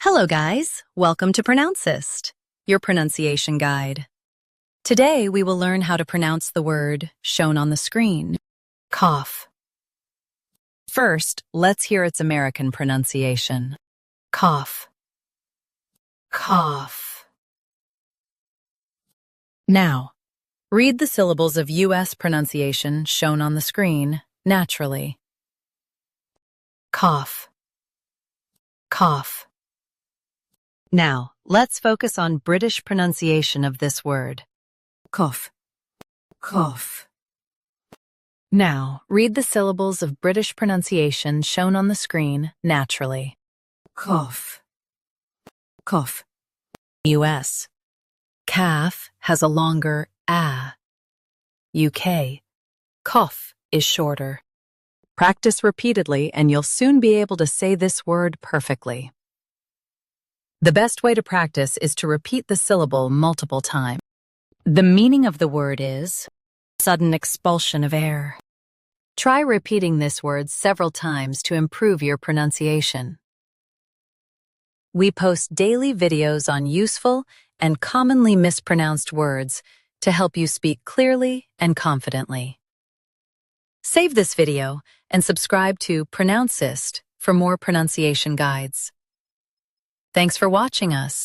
Hello guys, welcome to Pronouncist, your pronunciation guide. Today we will learn how to pronounce the word shown on the screen, cough. First, let's hear its American pronunciation. Cough. Cough. Now, read the syllables of U.S. pronunciation shown on the screen naturally. Cough. Cough. Now, let's focus on British pronunciation of this word. Cough. Cough. Now, read the syllables of British pronunciation shown on the screen naturally. Cough. Cough. U.S. Calf has a longer a. UK. Cough is shorter. Practice repeatedly and you'll soon be able to say this word perfectly. The best way to practice is to repeat the syllable multiple times. The meaning of the word is sudden expulsion of air. Try repeating this word several times to improve your pronunciation. We post daily videos on useful and commonly mispronounced words to help you speak clearly and confidently. Save this video and subscribe to Pronouncist for more pronunciation guides. Thanks for watching us.